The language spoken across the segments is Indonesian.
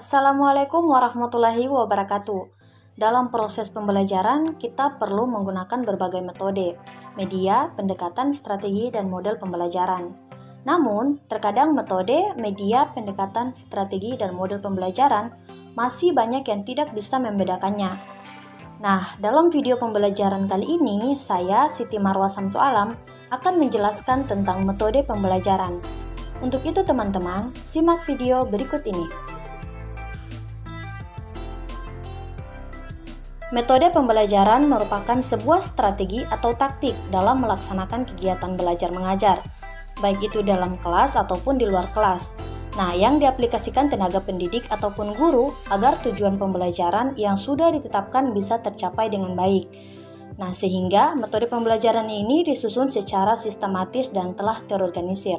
Assalamualaikum warahmatullahi wabarakatuh. Dalam proses pembelajaran, kita perlu menggunakan berbagai metode, media, pendekatan, strategi, dan model pembelajaran. Namun, terkadang metode, media, pendekatan, strategi, dan model pembelajaran masih banyak yang tidak bisa membedakannya. Nah, dalam video pembelajaran kali ini, saya, Siti Marwah Samsu Alam, akan menjelaskan tentang metode pembelajaran. Untuk itu teman-teman, simak video berikut ini. Metode pembelajaran merupakan sebuah strategi atau taktik dalam melaksanakan kegiatan belajar mengajar, baik itu dalam kelas ataupun di luar kelas. Nah, yang diaplikasikan tenaga pendidik ataupun guru agar tujuan pembelajaran yang sudah ditetapkan bisa tercapai dengan baik. Nah, sehingga metode pembelajaran ini disusun secara sistematis dan telah terorganisir.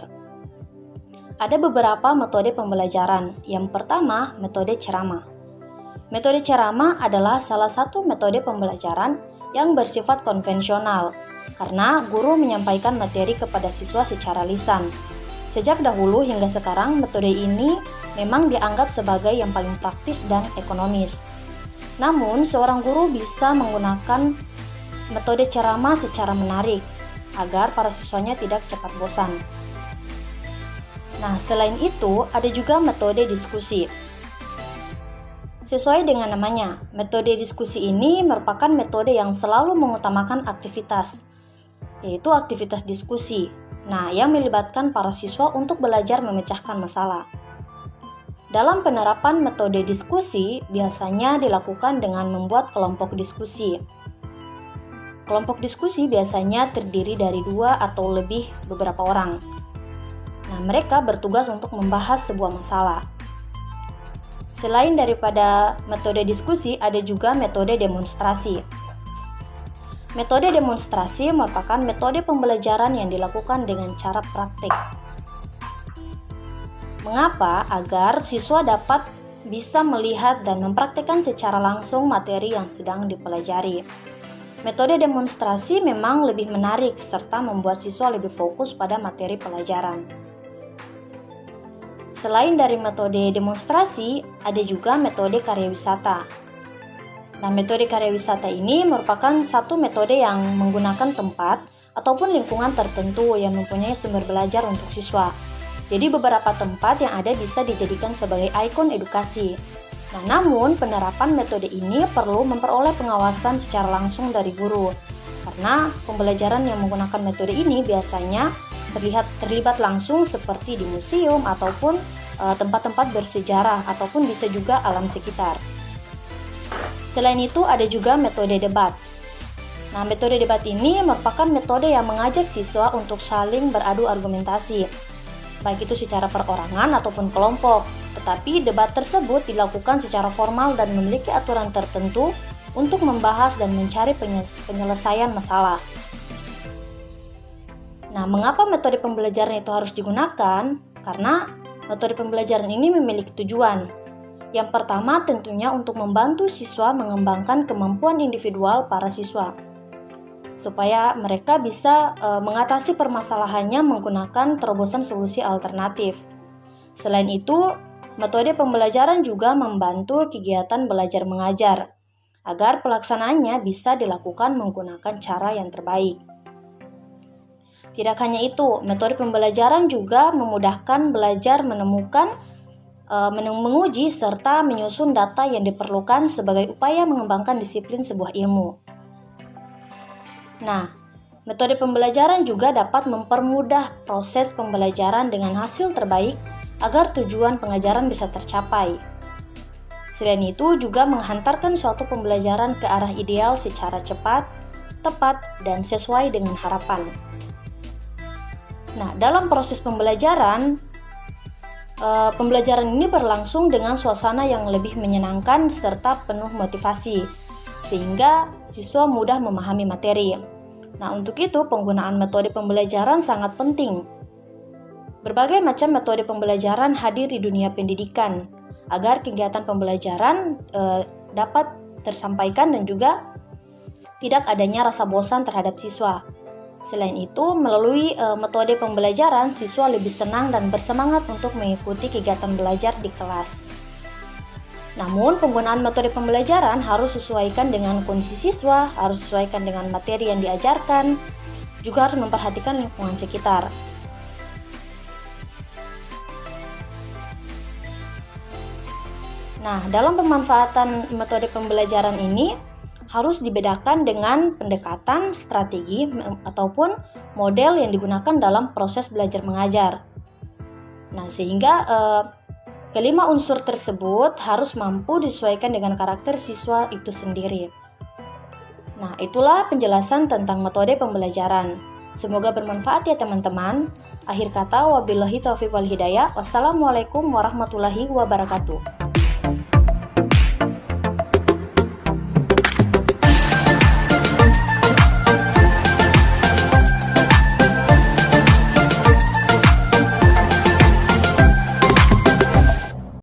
Ada beberapa metode pembelajaran. Yang pertama, metode ceramah. Metode ceramah adalah salah satu metode pembelajaran yang bersifat konvensional karena guru menyampaikan materi kepada siswa secara lisan. Sejak dahulu hingga sekarang, metode ini memang dianggap sebagai yang paling praktis dan ekonomis. Namun, seorang guru bisa menggunakan metode ceramah secara menarik agar para siswanya tidak cepat bosan. Nah, selain itu, ada juga metode diskusi. Sesuai dengan namanya, metode diskusi ini merupakan metode yang selalu mengutamakan aktivitas, yaitu aktivitas diskusi. Nah, yang melibatkan para siswa untuk belajar memecahkan masalah. Dalam penerapan metode diskusi, biasanya dilakukan dengan membuat kelompok diskusi. Kelompok diskusi biasanya terdiri dari 2 atau lebih beberapa orang. Nah, mereka bertugas untuk membahas sebuah masalah. Selain daripada metode diskusi, ada juga metode demonstrasi. Metode demonstrasi merupakan metode pembelajaran yang dilakukan dengan cara praktik. Mengapa? Agar siswa dapat bisa melihat dan mempraktikkan secara langsung materi yang sedang dipelajari. Metode demonstrasi memang lebih menarik serta membuat siswa lebih fokus pada materi pelajaran. Selain dari metode demonstrasi, ada juga metode karya wisata. Nah, metode karya wisata ini merupakan satu metode yang menggunakan tempat ataupun lingkungan tertentu yang mempunyai sumber belajar untuk siswa. Jadi beberapa tempat yang ada bisa dijadikan sebagai ikon edukasi. Nah, namun penerapan metode ini perlu memperoleh pengawasan secara langsung dari guru. Karena pembelajaran yang menggunakan metode ini biasanya terlibat langsung seperti di museum ataupun tempat-tempat bersejarah ataupun bisa juga alam sekitar. Selain itu ada juga metode debat. Nah, metode debat ini merupakan metode yang mengajak siswa untuk saling beradu argumentasi, baik itu secara perorangan ataupun kelompok. Tetapi debat tersebut dilakukan secara formal dan memiliki aturan tertentu untuk membahas dan mencari penyelesaian masalah. Nah, mengapa metode pembelajaran itu harus digunakan? Karena metode pembelajaran ini memiliki tujuan. Yang pertama tentunya untuk membantu siswa mengembangkan kemampuan individual para siswa, supaya mereka bisa mengatasi permasalahannya menggunakan terobosan solusi alternatif. Selain itu, metode pembelajaran juga membantu kegiatan belajar mengajar, agar pelaksanaannya bisa dilakukan menggunakan cara yang terbaik. Tidak hanya itu, metode pembelajaran juga memudahkan belajar menemukan, menguji, serta menyusun data yang diperlukan sebagai upaya mengembangkan disiplin sebuah ilmu. Nah, metode pembelajaran juga dapat mempermudah proses pembelajaran dengan hasil terbaik agar tujuan pengajaran bisa tercapai. Selain itu, juga menghantarkan suatu pembelajaran ke arah ideal secara cepat, tepat, dan sesuai dengan harapan. Nah, dalam proses pembelajaran ini berlangsung dengan suasana yang lebih menyenangkan serta penuh motivasi, sehingga siswa mudah memahami materi. Nah, untuk itu penggunaan metode pembelajaran sangat penting. Berbagai macam metode pembelajaran hadir di dunia pendidikan, agar kegiatan pembelajaran dapat tersampaikan dan juga tidak adanya rasa bosan terhadap siswa. Selain itu, melalui metode pembelajaran, siswa lebih senang dan bersemangat untuk mengikuti kegiatan belajar di kelas. Namun, penggunaan metode pembelajaran harus sesuaikan dengan kondisi siswa, harus sesuaikan dengan materi yang diajarkan, juga harus memperhatikan lingkungan sekitar. Nah, dalam pemanfaatan metode pembelajaran ini harus dibedakan dengan pendekatan, strategi, ataupun model yang digunakan dalam proses belajar mengajar. Nah, sehingga kelima unsur tersebut harus mampu disesuaikan dengan karakter siswa itu sendiri. Nah, itulah penjelasan tentang metode pembelajaran. Semoga bermanfaat ya teman-teman. Akhir kata, wabillahi taufiq wal hidayah. Wassalamualaikum warahmatullahi wabarakatuh.